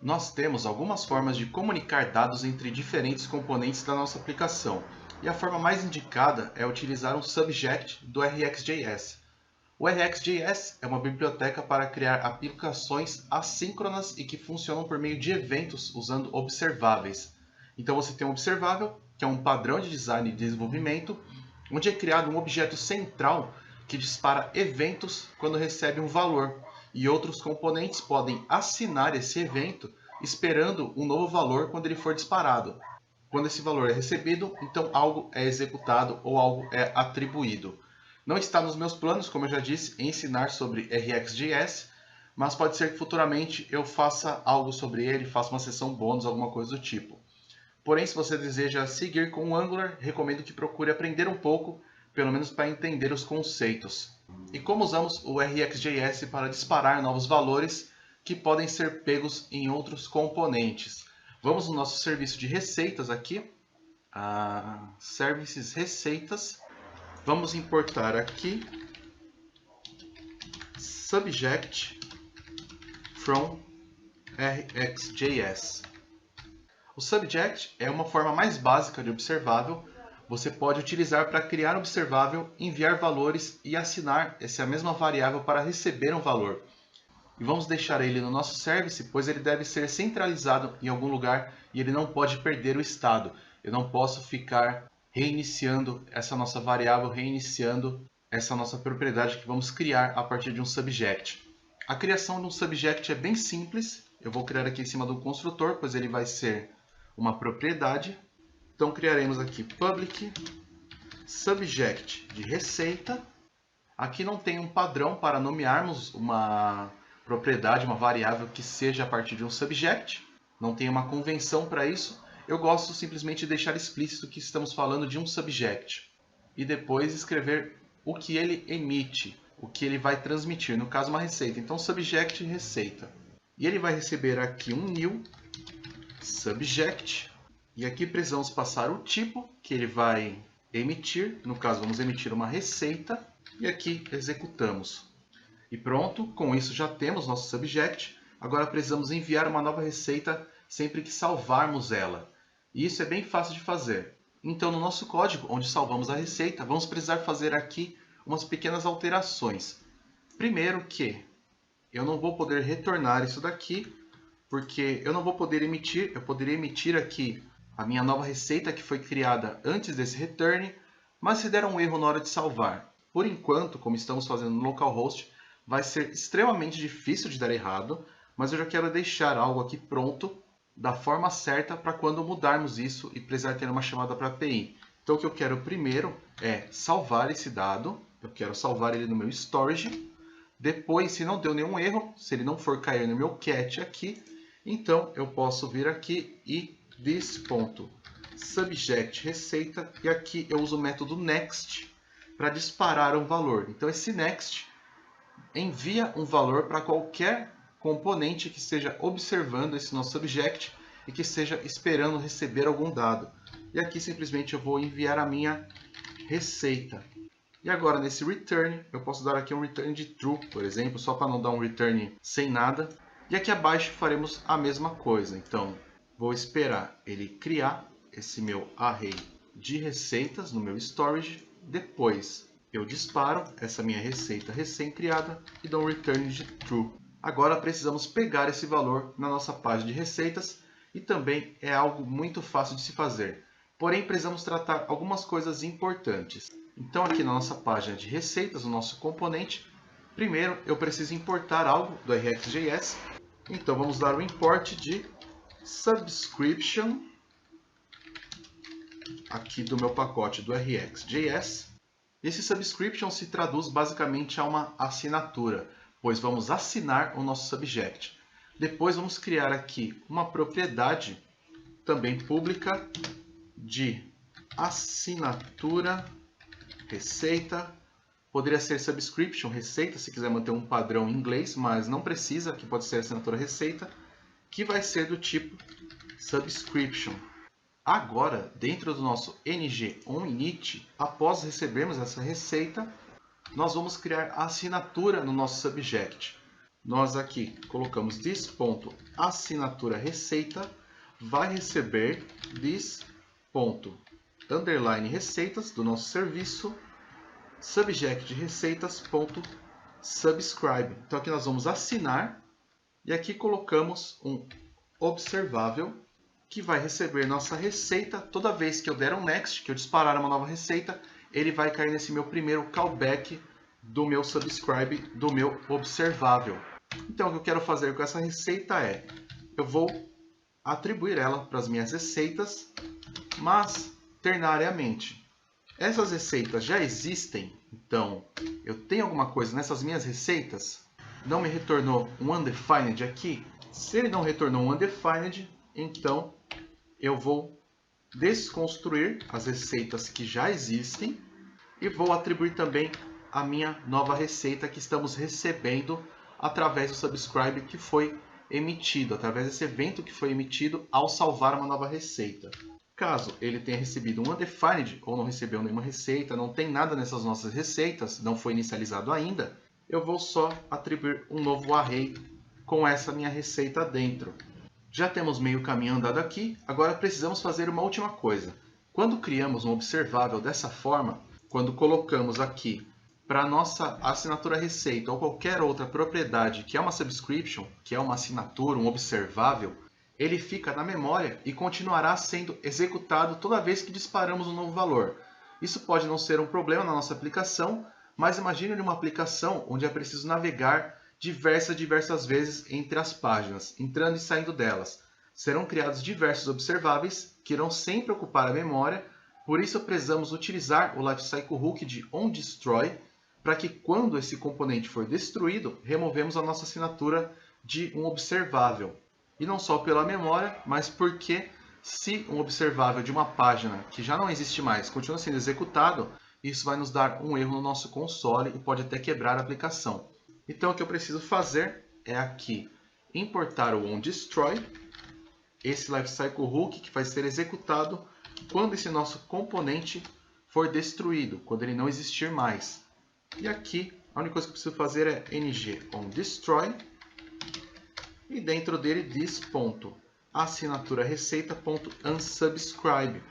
Nós temos algumas formas de comunicar dados entre diferentes componentes da nossa aplicação, e a forma mais indicada é utilizar um subject do RxJS. O RxJS é uma biblioteca para criar aplicações assíncronas e que funcionam por meio de eventos usando observáveis. Então você tem um observável, que é um padrão de design e desenvolvimento, onde é criado um objeto central que dispara eventos quando recebe um valor, e outros componentes podem assinar esse evento esperando um novo valor quando ele for disparado. Quando esse valor é recebido, então algo é executado ou algo é atribuído. Não está nos meus planos, como eu já disse, ensinar sobre RxJS, mas pode ser que futuramente eu faça algo sobre ele, faça uma sessão bônus, alguma coisa do tipo. Porém, se você deseja seguir com o Angular, recomendo que procure aprender um pouco, pelo menos para entender os conceitos. E como usamos o RxJS para disparar novos valores que podem ser pegos em outros componentes. Vamos no nosso serviço de receitas aqui, Services Receitas. Vamos importar aqui Subject from RxJS. O Subject é uma forma mais básica de observável. Você pode utilizar para criar observável, enviar valores e assinar essa mesma variável para receber um valor. E vamos deixar ele no nosso service, pois ele deve ser centralizado em algum lugar e ele não pode perder o estado. Eu não posso ficar reiniciando essa nossa variável, reiniciando essa nossa propriedade que vamos criar a partir de um subject. A criação de um subject é bem simples. Eu vou criar aqui em cima do construtor, pois ele vai ser uma propriedade. Então criaremos aqui public subject de receita. Aqui não tem um padrão para nomearmos uma propriedade, uma variável que seja a partir de um subject. Não tem uma convenção para isso. Eu gosto simplesmente de deixar explícito que estamos falando de um subject. E depois escrever o que ele emite, o que ele vai transmitir. No caso, uma receita. Então, subject receita. E ele vai receber aqui um new subject. E aqui precisamos passar o tipo que ele vai emitir. No caso, vamos emitir uma receita. E aqui executamos. E pronto, com isso já temos nosso subject. Agora precisamos enviar uma nova receita sempre que salvarmos ela. E isso é bem fácil de fazer. Então, no nosso código, onde salvamos a receita, vamos precisar fazer aqui umas pequenas alterações. Primeiro que eu não vou poder retornar isso daqui, porque eu não vou poder emitir. Eu poderia emitir aqui a minha nova receita que foi criada antes desse return, mas se der um erro na hora de salvar. Por enquanto, como estamos fazendo no localhost, vai ser extremamente difícil de dar errado, mas eu já quero deixar algo aqui pronto da forma certa para quando mudarmos isso e precisar ter uma chamada para API. Então o que eu quero primeiro é salvar esse dado, eu quero salvar ele no meu storage. Depois, se não deu nenhum erro, se ele não for cair no meu cat aqui, então eu posso vir aqui e this.subject receita, e aqui eu uso o método next para disparar um valor. Então esse next envia um valor para qualquer componente que esteja observando esse nosso subject e que esteja esperando receber algum dado. E aqui simplesmente eu vou enviar a minha receita. E agora nesse return, eu posso dar aqui um return de true, por exemplo, só para não dar um return sem nada. E aqui abaixo faremos a mesma coisa. Então, vou esperar ele criar esse meu array de receitas no meu storage. Depois, eu disparo essa minha receita recém-criada e dou um return de true. Agora precisamos pegar esse valor na nossa página de receitas e também é algo muito fácil de se fazer. Porém, precisamos tratar algumas coisas importantes. Então, aqui na nossa página de receitas, no nosso componente, primeiro eu preciso importar algo do RxJS. Então, vamos dar o import de subscription aqui do meu pacote do RxJS. Esse subscription se traduz basicamente a uma assinatura, pois vamos assinar o nosso subject. Depois vamos criar aqui uma propriedade também pública de assinatura receita. Poderia ser subscription receita, se quiser manter um padrão em inglês, mas não precisa, que pode ser assinatura receita, que vai ser do tipo subscription. Agora, dentro do nosso ng onInit, após recebermos essa receita, nós vamos criar a assinatura no nosso subject. nós aqui colocamos this.assinatura receita vai receber this.underline receitas do nosso serviço subject receitas.subscribe. Então aqui nós vamos assinar e aqui colocamos um observável que vai receber nossa receita. Toda vez que eu der um next, que eu disparar uma nova receita, ele vai cair nesse meu primeiro callback do meu subscribe, do meu observável. Então o que eu quero fazer com essa receita é, eu vou atribuir ela para as minhas receitas, mas ternariamente. Essas receitas já existem, então eu tenho alguma coisa nessas minhas receitas, não me retornou um undefined aqui. Se ele não retornou um undefined, então eu vou desconstruir as receitas que já existem e vou atribuir também a minha nova receita que estamos recebendo através do subscribe que foi emitido, através desse evento que foi emitido ao salvar uma nova receita. Caso ele tenha recebido um undefined ou não recebeu nenhuma receita, não tem nada nessas nossas receitas, não foi inicializado ainda, eu vou só atribuir um novo array com essa minha receita dentro. Já temos meio caminho andado aqui, agora precisamos fazer uma última coisa. Quando criamos um observável dessa forma, quando colocamos aqui para a nossa assinatura receita ou qualquer outra propriedade que é uma subscription, que é uma assinatura, um observável, ele fica na memória e continuará sendo executado toda vez que disparamos um novo valor. Isso pode não ser um problema na nossa aplicação, mas imagine uma aplicação onde é preciso navegar diversas vezes entre as páginas, entrando e saindo delas. Serão criados diversos observáveis que irão sempre ocupar a memória, por isso precisamos utilizar o lifecycle hook de onDestroy para que quando esse componente for destruído, removemos a nossa assinatura de um observável. E não só pela memória, mas porque se um observável de uma página que já não existe mais continua sendo executado, isso vai nos dar um erro no nosso console e pode até quebrar a aplicação. Então o que eu preciso fazer é aqui importar o onDestroy, esse lifecycle hook que vai ser executado quando esse nosso componente for destruído, quando ele não existir mais. E aqui a única coisa que eu preciso fazer é ng onDestroy e dentro dele this.assinatura receita.unsubscribe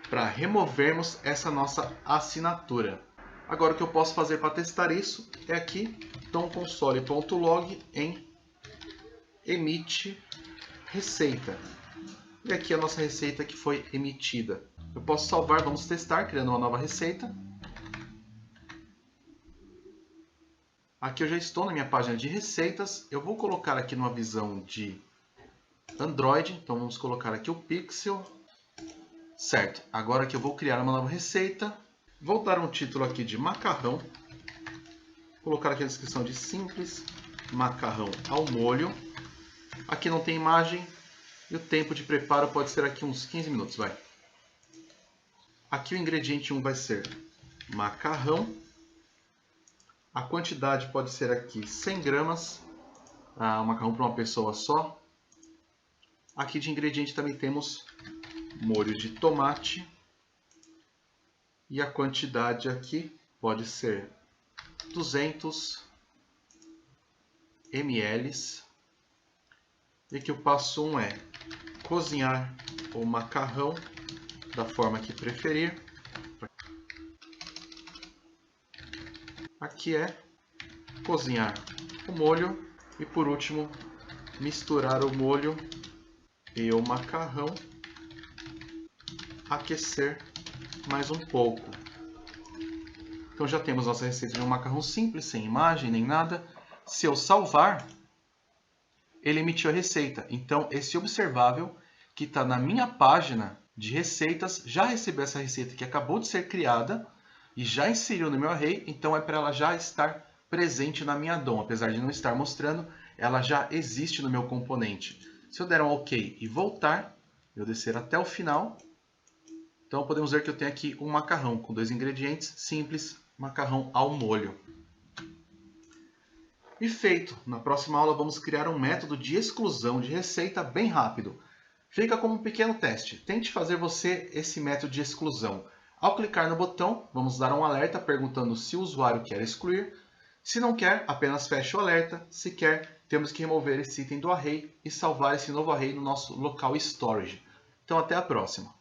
para removermos essa nossa assinatura. Agora o que eu posso fazer para testar isso é aqui tomconsole.log em emite receita. E aqui a nossa receita que foi emitida. Eu posso salvar, vamos testar, criando uma nova receita. Aqui eu já estou na minha página de receitas. Eu vou colocar aqui numa visão de Android. Então vamos colocar aqui o Pixel. Certo, agora que eu vou criar uma nova receita. Vou dar um título aqui de macarrão. Colocar aqui a descrição de simples macarrão ao molho. Aqui não tem imagem. E o tempo de preparo pode ser aqui uns 15 minutos, vai. Aqui o ingrediente 1 vai ser macarrão. A quantidade pode ser aqui 100 gramas. O macarrão para uma pessoa só. Aqui de ingrediente também temos molho de tomate. E a quantidade aqui pode ser 200 ml. E que o passo 1 é cozinhar o macarrão da forma que preferir. Aqui é cozinhar o molho e por último misturar o molho e o macarrão, aquecer mais um pouco. Então já temos nossa receita de um macarrão simples, sem imagem nem nada. Se eu salvar, ele emitiu a receita. Então esse observável que está na minha página de receitas já recebeu essa receita que acabou de ser criada e já inseriu no meu array, então é para ela já estar presente na minha DOM. Apesar de não estar mostrando, ela já existe no meu componente. Se eu der um OK e voltar, eu descer até o final, então podemos ver que eu tenho aqui um macarrão com 2 ingredientes simples, macarrão ao molho. E feito! Na próxima aula vamos criar um método de exclusão de receita bem rápido. Fica como um pequeno teste. Tente fazer você esse método de exclusão. Ao clicar no botão, vamos dar um alerta perguntando se o usuário quer excluir. Se não quer, apenas feche o alerta. Se quer, temos que remover esse item do array e salvar esse novo array no nosso local storage. Então até a próxima!